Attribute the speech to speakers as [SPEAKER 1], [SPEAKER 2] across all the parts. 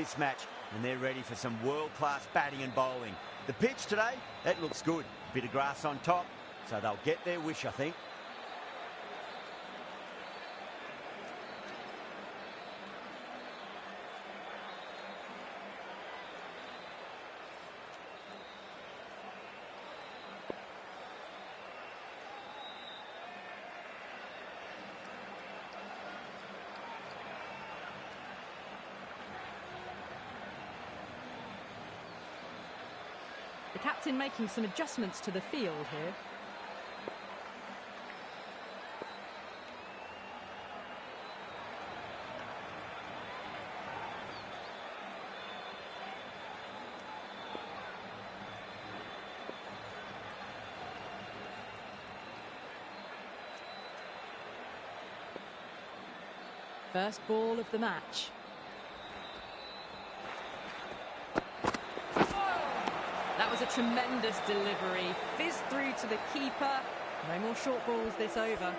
[SPEAKER 1] this match, and they're ready for some world-class batting and bowling. The pitch today, that looks good. Bit of grass on top, so they'll get their wish, I think.
[SPEAKER 2] The captain making some adjustments to the field here. First ball of the match. That was a tremendous delivery. Fizzed through to the keeper. No more short balls this over.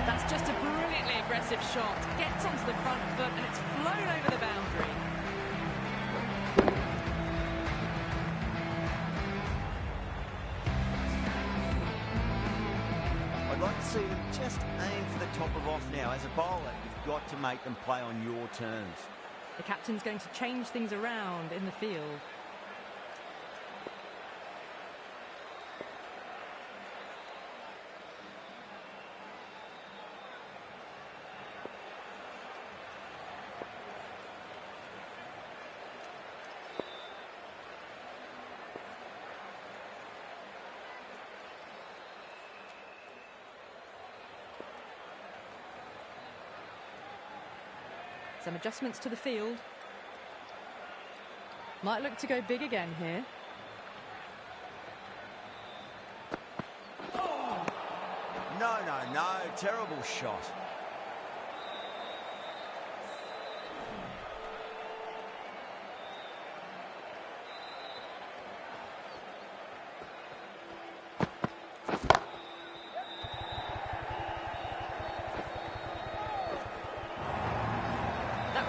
[SPEAKER 2] That's just a brilliantly aggressive shot. Gets onto the front foot and it's flown over the boundary.
[SPEAKER 1] I'd like to see them just aim for the top of off now. As a bowler, you've got to make them play on your terms.
[SPEAKER 2] The captain's going to change things around in the field. Some adjustments to the field. Might look to go big again here.
[SPEAKER 1] No, terrible shot.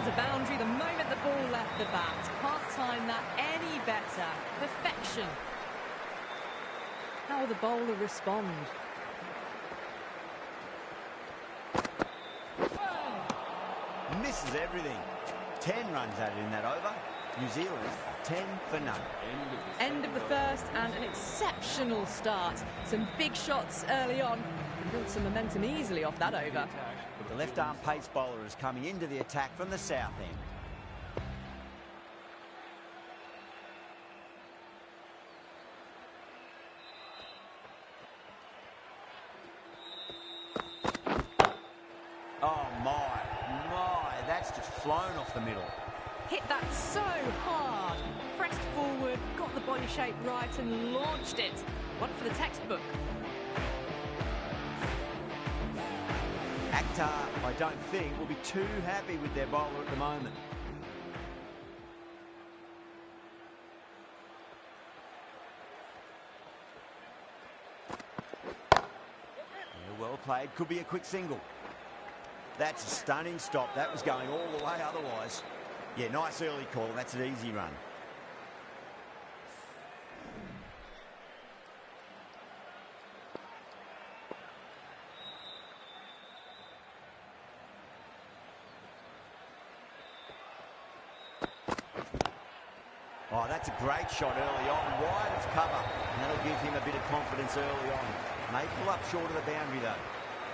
[SPEAKER 2] A boundary the moment the ball left the bat. Can't time that any better. Perfection. How will the bowler respond?
[SPEAKER 1] Misses everything. 10 runs added in that over. New Zealand 10 for none.
[SPEAKER 2] End of the first and an exceptional start. Some big shots early on. Built some momentum easily off that over.
[SPEAKER 1] The left-arm pace bowler is coming into the attack from the south end. Oh my, that's just flown off the middle.
[SPEAKER 2] Hit that so hard. Pressed forward, got the body shape right and launched it. One for the textbook.
[SPEAKER 1] Akhtar, I don't think, will be too happy with their bowler at the moment. Yeah, well played, could be a quick single. That's a stunning stop. That was going all the way otherwise. Yeah, nice early call. That's an easy run. Oh, that's a great shot early on, wide of cover, and that'll give him a bit of confidence early on. May pull up short of the boundary though.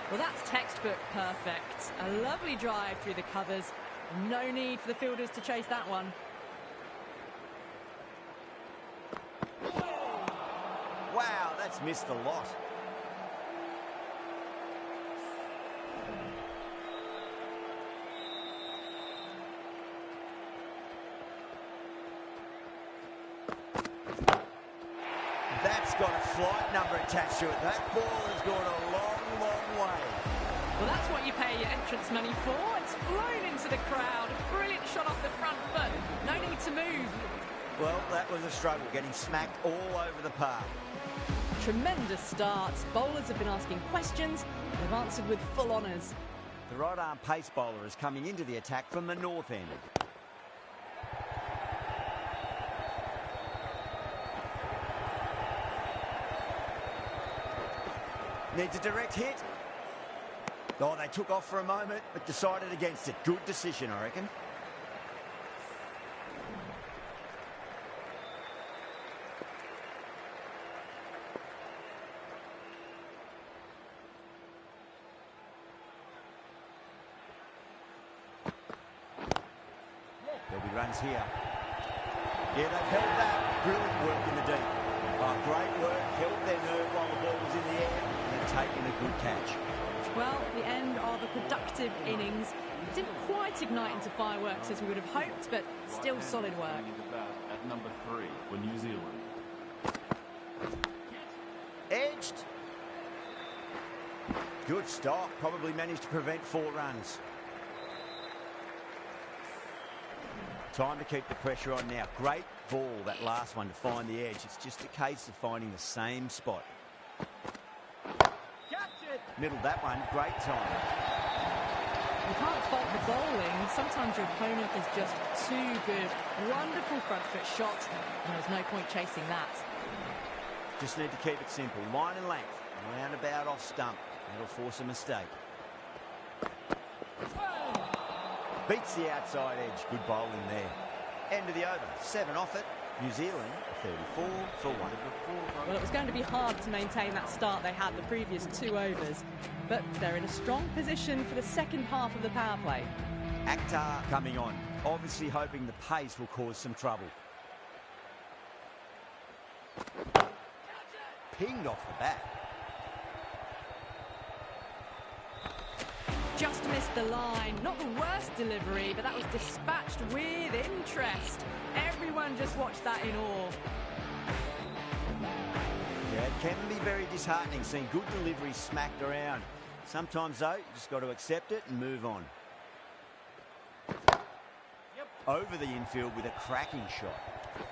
[SPEAKER 2] Well, that's textbook perfect. A lovely drive through the covers. No need for the fielders to chase that one.
[SPEAKER 1] Wow, that's missed a lot. That's got a flight number attached to it. That ball has gone a long, long way.
[SPEAKER 2] Well, that's what you pay your entrance money for. It's flown into the crowd. Brilliant shot off the front foot. No need to move.
[SPEAKER 1] Well, that was a struggle, getting smacked all over the park.
[SPEAKER 2] Tremendous start. Bowlers have been asking questions, and they've answered with full honours.
[SPEAKER 1] The right-arm pace bowler is coming into the attack from the north end. Needs a direct hit. Oh, they took off for a moment, but decided against it. Good decision, I reckon. There'll be runs here. Yeah, they've held that. Brilliant work in the deep. Oh, great work. Held their nerve while the ball was in the air, and they've taken a good catch.
[SPEAKER 2] Well, the end of a productive innings. It didn't quite ignite into fireworks as we would have hoped, but still solid work.
[SPEAKER 3] At number 3 for New Zealand.
[SPEAKER 1] Edged. Good stop. Probably managed to prevent 4 runs. Time to keep the pressure on now. Great ball, that last one, to find the edge. It's just a case of finding the same spot. Middled that one. Great time.
[SPEAKER 2] You can't fault the bowling. Sometimes your opponent is just too good. Wonderful front foot shot, and there's no point chasing that.
[SPEAKER 1] Just need to keep it simple. Line and length. Roundabout off stump. That'll force a mistake. Beats the outside edge. Good bowling there. End of the over. 7 off it. New Zealand 34 for 1.
[SPEAKER 2] Well, it was going to be hard to maintain that start they had the previous 2 overs, but they're in a strong position for the second half of the power play.
[SPEAKER 1] Akhtar coming on, obviously hoping the pace will cause some trouble. Pinged off the bat.
[SPEAKER 2] Just missed the line. Not the worst delivery, but that was dispatched with interest. Everyone just watched that in awe.
[SPEAKER 1] Yeah, it can be very disheartening seeing good deliveries smacked around. Sometimes, though, you just got to accept it and move on. Over the infield with a cracking shot.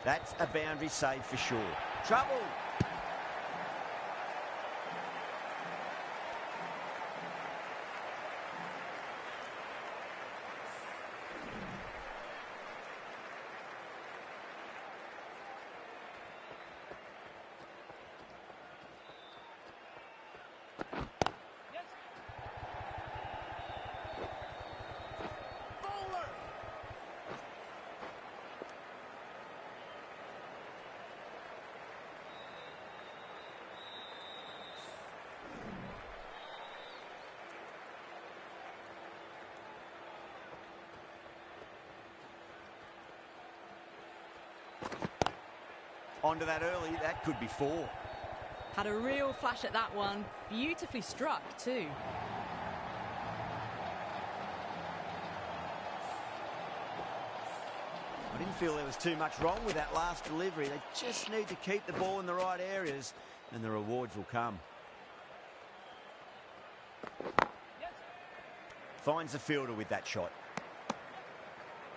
[SPEAKER 1] That's a boundary save for sure. Trouble! Onto that early, that could be 4.
[SPEAKER 2] Had a real flash at that one. Beautifully struck, too.
[SPEAKER 1] I didn't feel there was too much wrong with that last delivery. They just need to keep the ball in the right areas, and the rewards will come. Finds the fielder with that shot.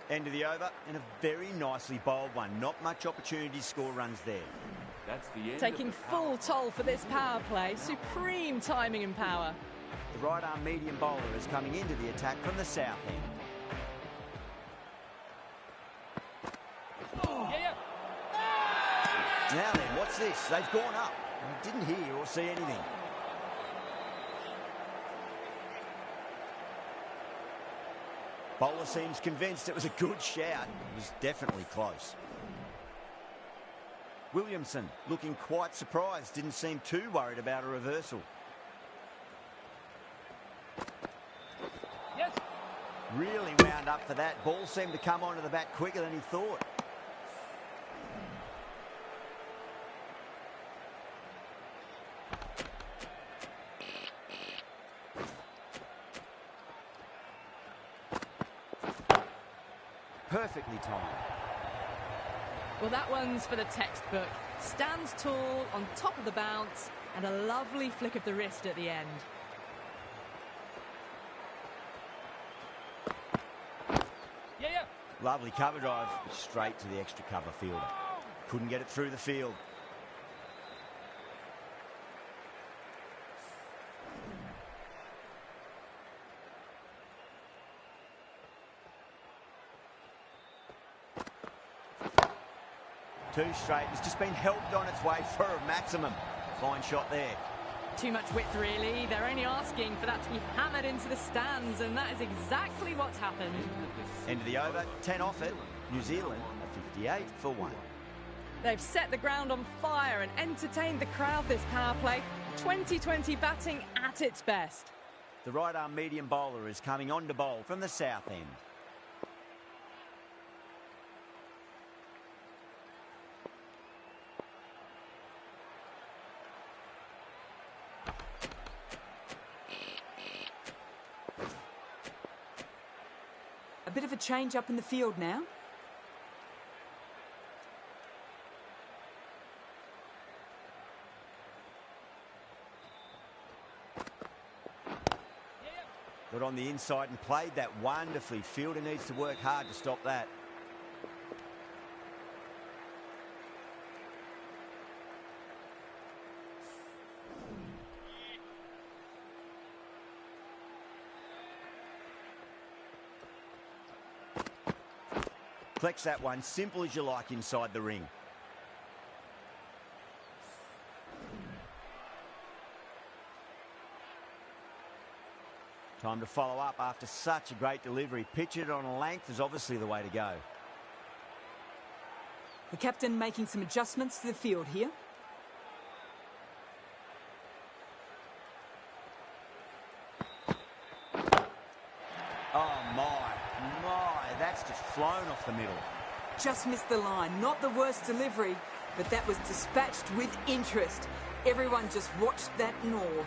[SPEAKER 1] End of the over, and a very nicely bowled one. Not much opportunity to score runs there.
[SPEAKER 3] That's the end.
[SPEAKER 2] Taking full toll for this power play. Supreme timing and power.
[SPEAKER 1] The right arm medium bowler is coming into the attack from the south end. Now then, what's this? They've gone up. I didn't hear or see anything. Bowler seems convinced it was a good shout. It was definitely close. Williamson looking quite surprised. Didn't seem too worried about a reversal.
[SPEAKER 3] Yes.
[SPEAKER 1] Really wound up for that. Ball seemed to come onto the bat quicker than he thought. Perfectly timed.
[SPEAKER 2] Well, that one's for the textbook. Stands tall, on top of the bounce, and a lovely flick of the wrist at the end.
[SPEAKER 1] Lovely cover drive, straight to the extra cover fielder. Couldn't get it through the field. Two straight. It's just been helped on its way for a maximum. Fine shot there.
[SPEAKER 2] Too much width, really. They're only asking for that to be hammered into the stands, and that is exactly what's happened.
[SPEAKER 1] End of the over, 10 off it. New Zealand are 58 for 1.
[SPEAKER 2] They've set the ground on fire and entertained the crowd this power play. 2020 batting at its best.
[SPEAKER 1] The right-arm medium bowler is coming on to bowl from the south end.
[SPEAKER 4] A bit of a change up in the field now.
[SPEAKER 1] Got on the inside and played that wonderfully. Fielder needs to work hard to stop that. Collects that one, simple as you like inside the ring. Time to follow up after such a great delivery. Pitch it on a length is obviously the way to go.
[SPEAKER 4] The captain making some adjustments to the field here.
[SPEAKER 1] Oh my, that's just flown off the middle.
[SPEAKER 4] Just missed the line. Not the worst delivery, but that was dispatched with interest. Everyone just watched that in awe.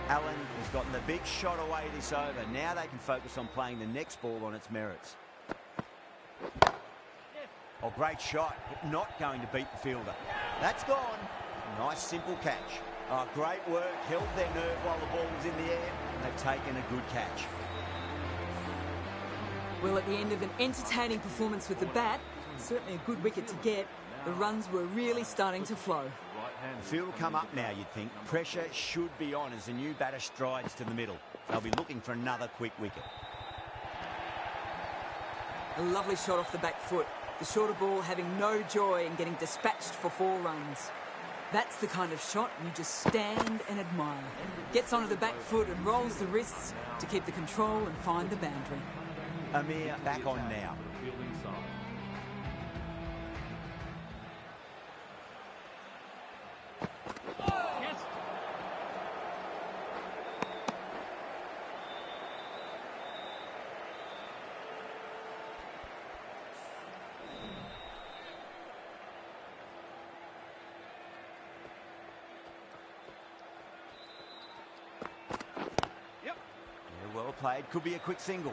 [SPEAKER 1] Allen has gotten the big shot away this over. Now they can focus on playing the next ball on its merits. Oh, great shot, but not going to beat the fielder. That's gone. Nice, simple catch. Oh, great work. Held their nerve while the ball was in the air. They've taken a good catch.
[SPEAKER 4] Well, at the end of an entertaining performance with the bat, certainly a good wicket to get, the runs were really starting to flow.
[SPEAKER 1] The field will come up now, you'd think. Pressure should be on as the new batter strides to the middle. They'll be looking for another quick wicket.
[SPEAKER 4] A lovely shot off the back foot. The shorter ball having no joy in getting dispatched for 4 runs. That's the kind of shot you just stand and admire. Gets onto the back foot and rolls the wrists to keep the control and find the boundary.
[SPEAKER 1] Amir back on now. Well played, could be a quick single.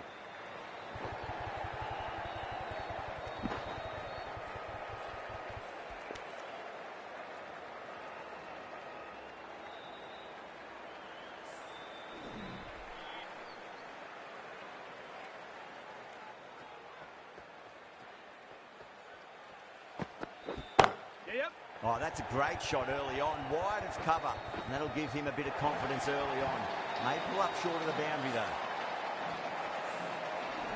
[SPEAKER 1] Oh, that's a great shot early on, wide of cover, and that'll give him a bit of confidence early on. May pull up short of the boundary though.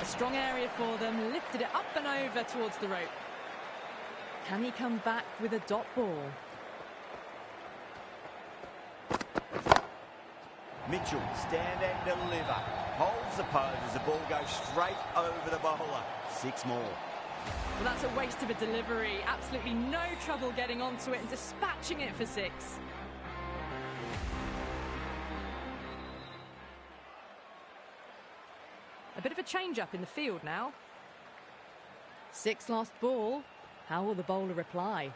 [SPEAKER 2] A strong area for them, lifted it up and over towards the rope. Can he come back with a dot ball?
[SPEAKER 1] Mitchell, stand and deliver. Holds the pose as the ball goes straight over the bowler. 6 more.
[SPEAKER 2] Well, that's a waste of a delivery. Absolutely no trouble getting onto it and dispatching it for 6. A bit of a change-up in the field now. 6 last ball. How will the bowler reply?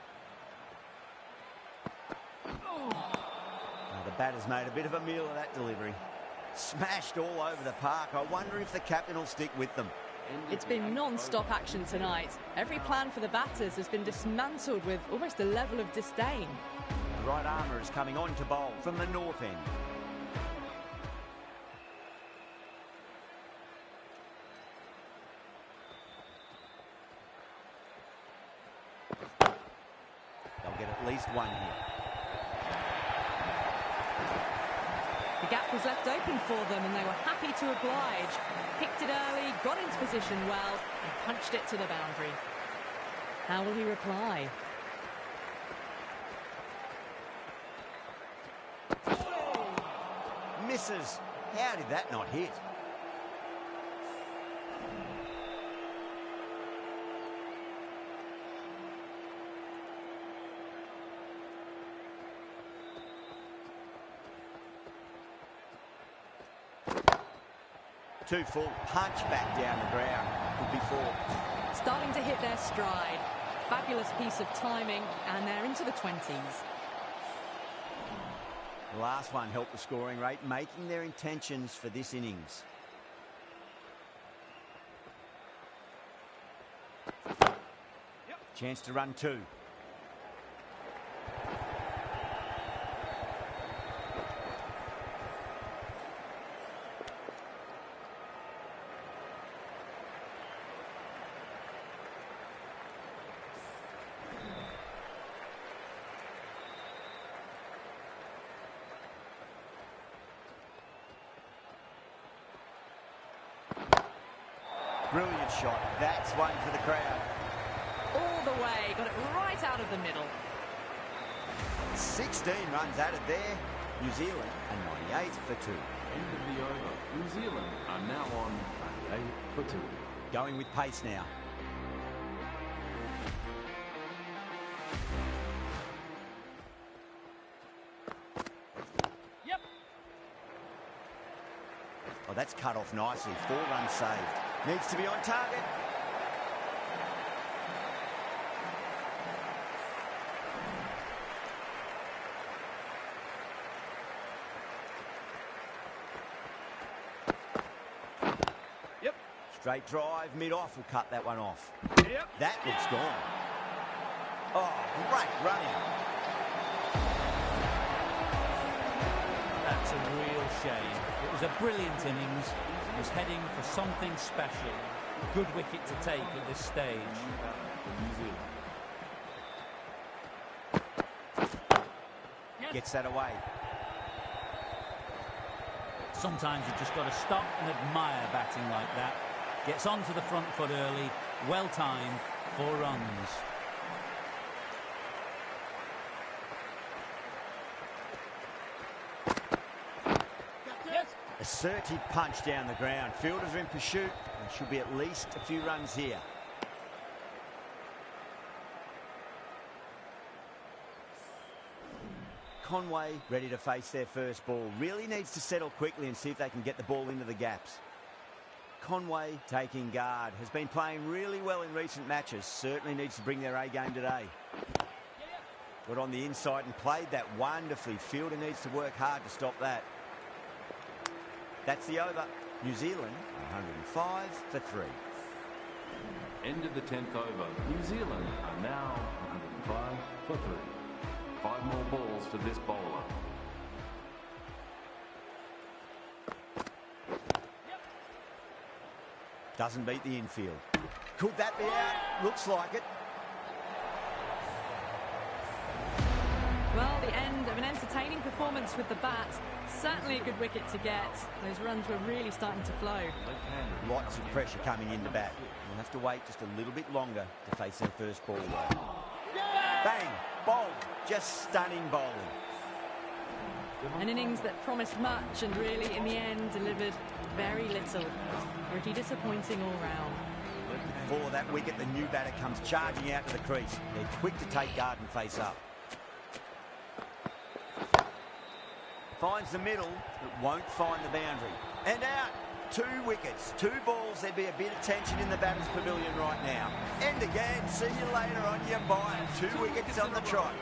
[SPEAKER 1] The batter's made a bit of a meal of that delivery. Smashed all over the park. I wonder if the captain will stick with them.
[SPEAKER 2] It's been non-stop action tonight. Every plan for the batters has been dismantled with almost a level of disdain.
[SPEAKER 1] The right armour is coming on to bowl from the north end. They'll get at least one here.
[SPEAKER 2] The gap was left open for them and they were happy to oblige. Picked it early, got into position well and punched it to the boundary. How will he reply?
[SPEAKER 1] Misses. How did that not hit? Too full. Punch back down the ground. Could be four.
[SPEAKER 2] Starting to hit their stride. Fabulous piece of timing and they're into the 20s.
[SPEAKER 1] The last one helped the scoring rate, making their intentions for this innings. Chance to run two. Brilliant shot. That's one for the crowd.
[SPEAKER 2] All the way, got it right out of the middle.
[SPEAKER 1] 16 runs added there. New Zealand are 98 for two.
[SPEAKER 3] End of the over. New Zealand are now on 98 for two.
[SPEAKER 1] Going with pace now.
[SPEAKER 2] Yep.
[SPEAKER 1] Oh, that's cut off nicely. 4 runs saved. Needs to be on target.
[SPEAKER 3] Yep.
[SPEAKER 1] Straight drive, mid-off will cut that one off.
[SPEAKER 3] Yep.
[SPEAKER 1] That looks gone. Oh, great running.
[SPEAKER 5] That's a real shame. It was a brilliant innings. He was heading for something special. Good wicket to take at this stage.
[SPEAKER 1] Gets that away.
[SPEAKER 5] Sometimes you've just got to stop and admire batting like that. Gets onto the front foot early. Well timed. 4 runs.
[SPEAKER 1] Assertive punch down the ground. Fielders are in pursuit. There should be at least a few runs here. Conway ready to face their first ball. Really needs to settle quickly and see if they can get the ball into the gaps. Conway taking guard. Has been playing really well in recent matches. Certainly needs to bring their A game today. Got on the inside and played that wonderfully. Fielder needs to work hard to stop that. That's the over. New Zealand 105 for 3.
[SPEAKER 3] End of the 10th over. New Zealand are now 105 for 3. 5 more balls for this bowler.
[SPEAKER 1] Doesn't beat the infield. Could that be out? Looks like it.
[SPEAKER 2] Well, the end of an entertaining performance with the bat. Certainly a good wicket to get. Those runs were really starting to flow.
[SPEAKER 1] Lots of pressure coming into bat. We'll have to wait just a little bit longer to face their first ball though. Bang! Bowled. Just stunning bowling.
[SPEAKER 2] An innings that promised much and really, in the end, delivered very little. Pretty disappointing all round.
[SPEAKER 1] For that wicket, the new batter comes charging out to the crease. They're quick to take guard and face up. Finds the middle, but won't find the boundary. And out. 2 wickets, 2 balls. There'd be a bit of tension in the batter's pavilion right now. End again. See you later on your bye. 2 wickets on the trot.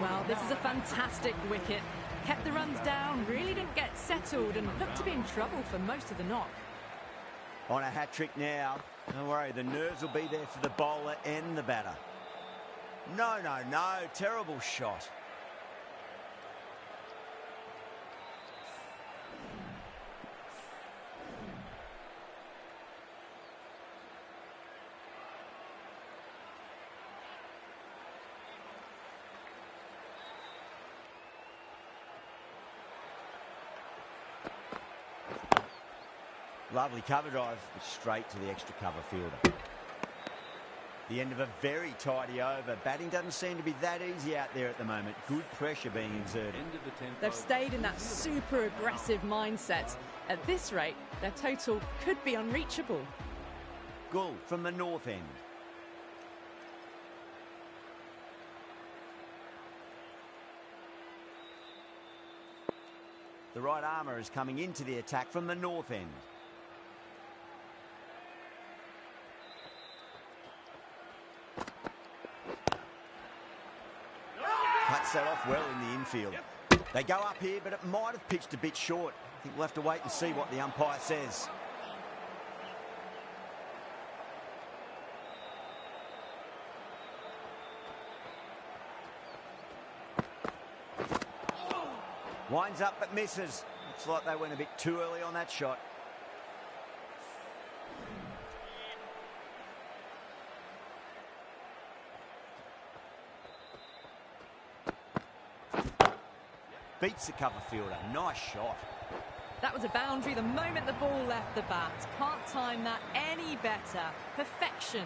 [SPEAKER 2] Well, this is a fantastic wicket. Kept the runs down, really didn't get settled and looked to be in trouble for most of the knock.
[SPEAKER 1] On a hat-trick now. Don't worry, the nerves will be there for the bowler and the batter. No. Terrible shot. Lovely cover drive, but straight to the extra cover fielder. The end of a very tidy over. Batting doesn't seem to be that easy out there at the moment. Good pressure being exerted.
[SPEAKER 2] They've stayed in that super aggressive mindset. At this rate, their total could be unreachable.
[SPEAKER 1] Gull from the north end. The right armour is coming into the attack from the north end. Cuts that off well in the infield. They go up here, but it might have pitched a bit short. I think we'll have to wait and see what the umpire says. Winds up but misses. Looks like they went a bit too early on that shot. Beats the cover fielder. Nice shot.
[SPEAKER 2] That was a boundary the moment the ball left the bat. Can't time that any better. Perfection.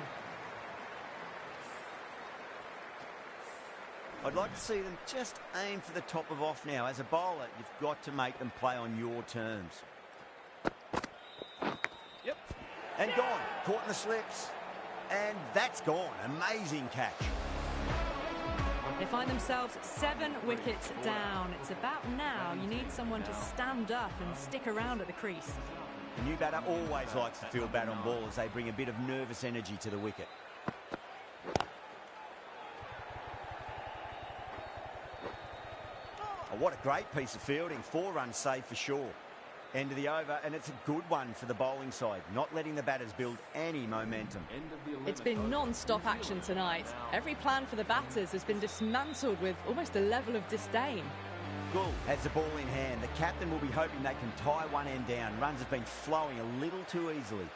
[SPEAKER 1] I'd like to see them just aim for the top of off now. As a bowler, you've got to make them play on your terms.
[SPEAKER 6] Yep.
[SPEAKER 1] And gone. Caught in the slips. And that's gone. Amazing catch.
[SPEAKER 2] They find themselves 7 wickets down. It's about now you need someone to stand up and stick around at the crease.
[SPEAKER 1] The new batter always likes to field bat on ball as they bring a bit of nervous energy to the wicket. Oh, what a great piece of fielding. 4 runs saved for sure. End of the over, and it's a good one for the bowling side, not letting the batters build any momentum.
[SPEAKER 2] It's been non-stop action tonight. Every plan for the batters has been dismantled with almost a level of disdain.
[SPEAKER 1] Gull has the ball in hand. The captain will be hoping they can tie one end down. Runs have been flowing a little too easily.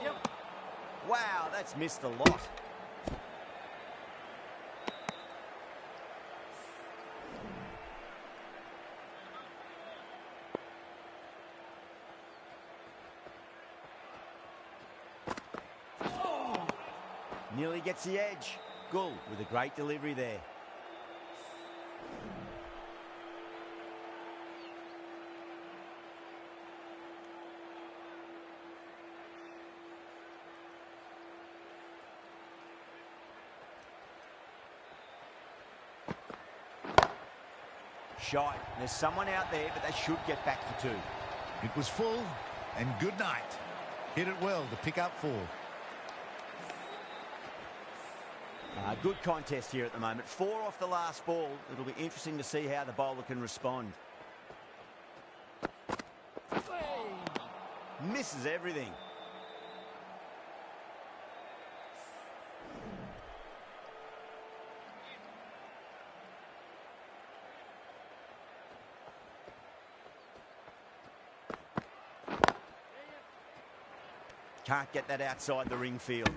[SPEAKER 6] Yep.
[SPEAKER 1] Wow, that's missed a lot. Nearly gets the edge. Gull with a great delivery there. Shot. There's someone out there, but they should get back for 2.
[SPEAKER 7] It was full, and good night. Hit it well to pick up 4.
[SPEAKER 1] Good contest here at the moment. 4 off the last ball. It'll be interesting to see how the bowler can respond. Misses everything. Can't get that outside the ring field.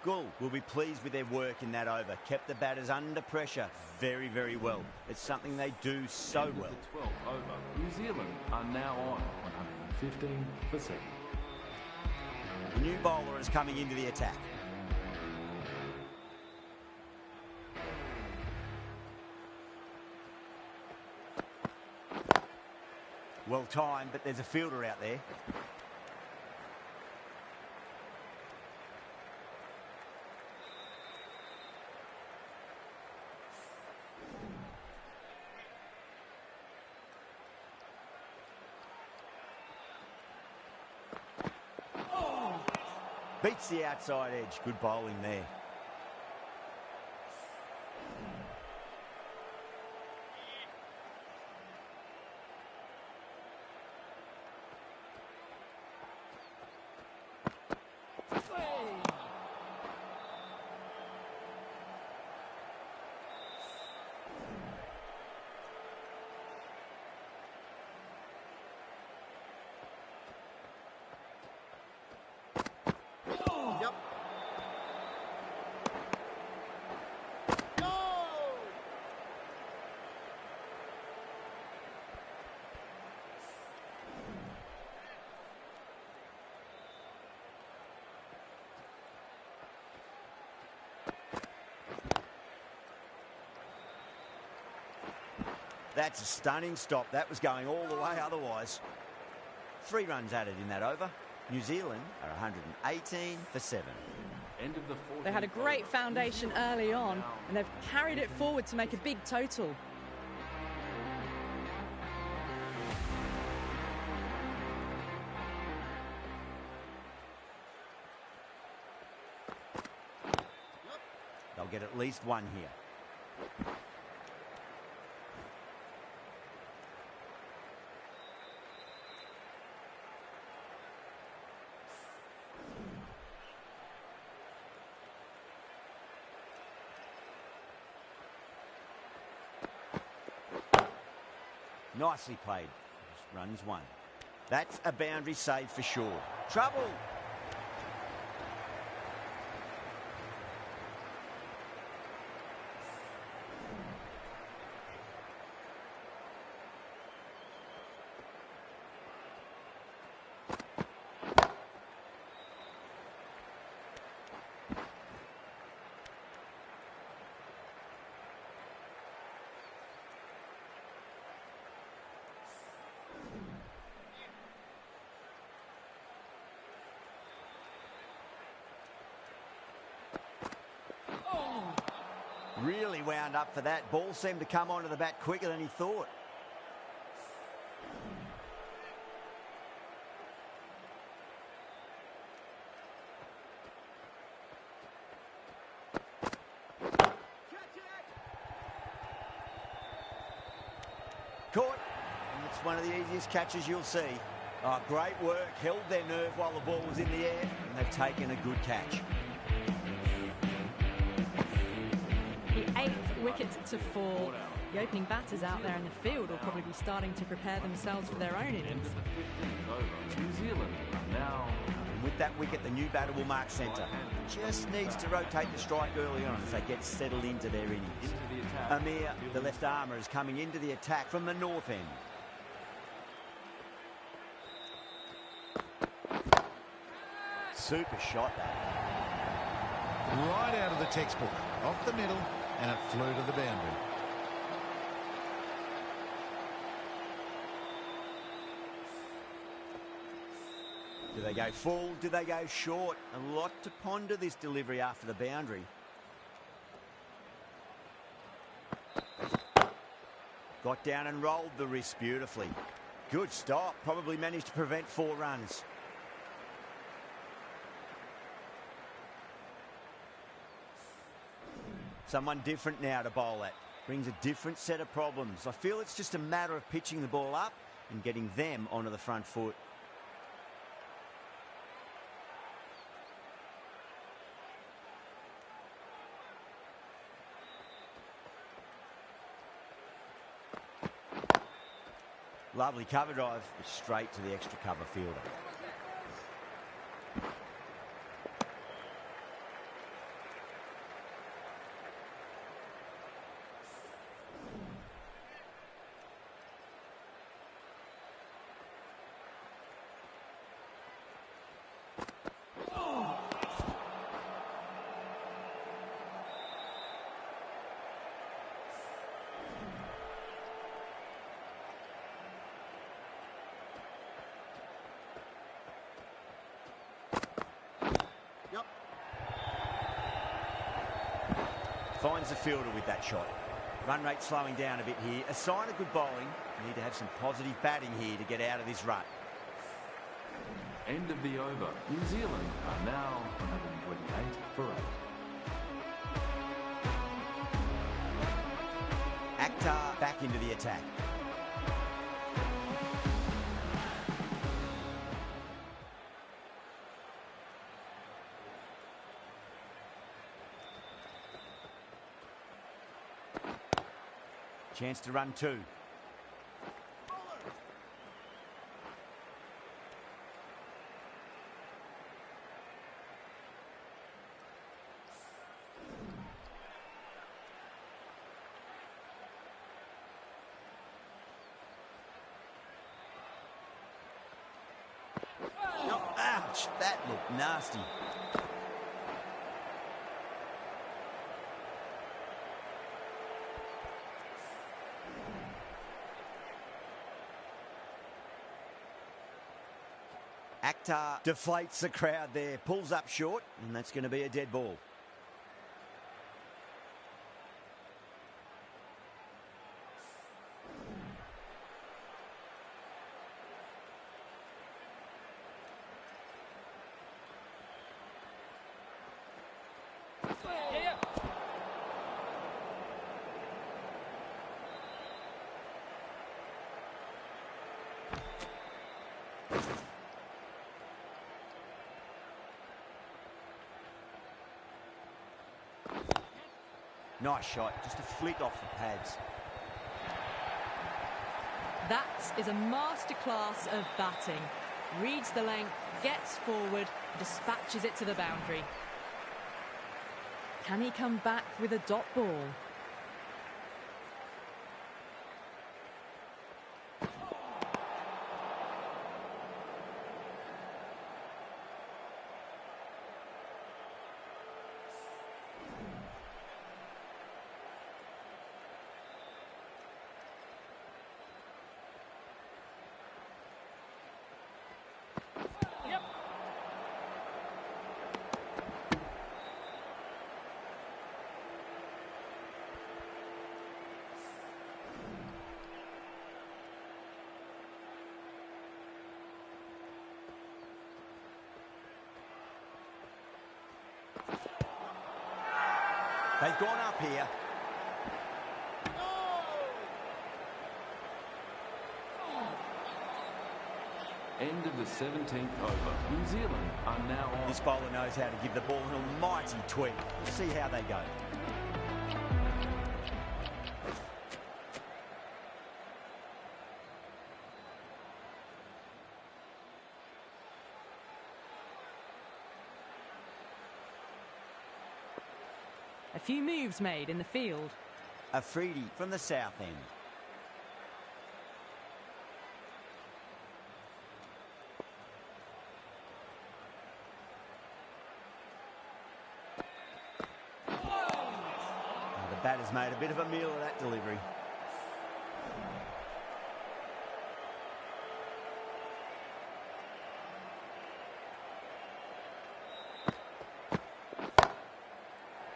[SPEAKER 1] Gull will be pleased with their work in that over. Kept the batters under pressure very, very well. It's something they do so well.
[SPEAKER 3] The 12th over. New Zealand are now on 115 for 7.
[SPEAKER 1] The new bowler is coming into the attack. Well timed, but there's a fielder out there. Beats the outside edge. Good bowling there. That's a stunning stop. That was going all the way otherwise. 3 runs added in that over. New Zealand are 118 for 7.
[SPEAKER 3] End of the
[SPEAKER 2] They had a great foundation early on, and they've carried it forward to make a big total.
[SPEAKER 1] They'll get at least 1 here. Nicely played. Runs 1. That's a boundary save for sure. Trouble. Really wound up for that. Ball seemed to come onto the bat quicker than he thought. Caught. And it's one of the easiest catches you'll see. Oh, great work. Held their nerve while the ball was in the air, and they've taken a good catch.
[SPEAKER 2] The 8th wicket to fall. The opening batters out there in the field will probably be starting to prepare themselves for their own innings.
[SPEAKER 3] New Zealand now.
[SPEAKER 1] And with that wicket, the new batter will mark centre. Just needs to rotate the strike early on as they get settled into their innings. Amir, the left armour, is coming into the attack from the north end. Super shot, that.
[SPEAKER 7] Right out of the textbook, off the middle, and it flew to the boundary.
[SPEAKER 1] Do they go full? Do they go short? A lot to ponder this delivery after the boundary. Got down and rolled the wrist beautifully. Good stop. Probably managed to prevent 4 runs. Someone different now to bowl at. Brings a different set of problems. I feel it's just a matter of pitching the ball up and getting them onto the front foot. Lovely cover drive, but straight to the extra cover fielder. Finds the fielder with that shot. Run rate slowing down a bit here. A sign of good bowling. Need to have some positive batting here to get out of this rut.
[SPEAKER 3] End of the over. New Zealand are now 128 for 8.
[SPEAKER 1] Akhtar back into the attack. Chance to run 2. Ouch, that looked nasty. guitar deflates the crowd there, pulls up short, and that's going to be a dead ball. Nice shot, just a flick off the pads.
[SPEAKER 2] That is a masterclass of batting. Reads the length, gets forward, dispatches it to the boundary. Can he come back with a dot ball?
[SPEAKER 1] They've gone up here.
[SPEAKER 3] End of the 17th over. New Zealand are now on.
[SPEAKER 1] This bowler knows how to give the ball an almighty tweak. We'll see how they go.
[SPEAKER 2] A few moves made in the field.
[SPEAKER 1] Afridi from the south end. The batter's made a bit of a meal of that delivery.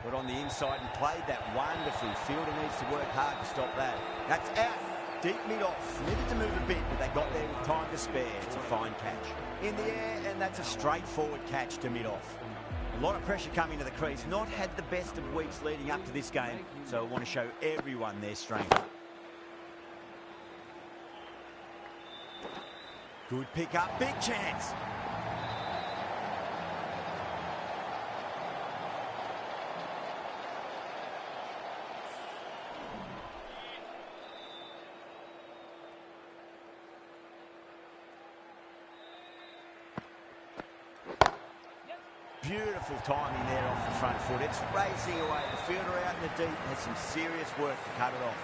[SPEAKER 1] Put on the inside and played that wonderfully. Fielder needs to work hard to stop that. That's out. Deep mid-off. Needed to move a bit, but they got there with time to spare. It's a fine catch. In the air, and that's a straightforward catch to mid-off. A lot of pressure coming to the crease. Not had the best of weeks leading up to this game, so I want to show everyone their strength. Good pick up. Big chance. Beautiful timing there off the front foot. It's racing away. The fielder out in the deep has some serious work to cut it off.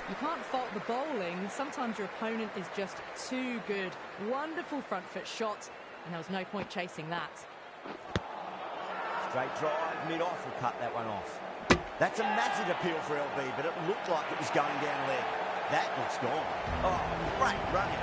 [SPEAKER 2] You can't fault the bowling. Sometimes your opponent is just too good. Wonderful front foot shot, and there was no point chasing that.
[SPEAKER 1] Straight drive, mid-off will cut that one off. That's a massive appeal for LB, but it looked like it was going down leg. That looks gone. Oh, great run out.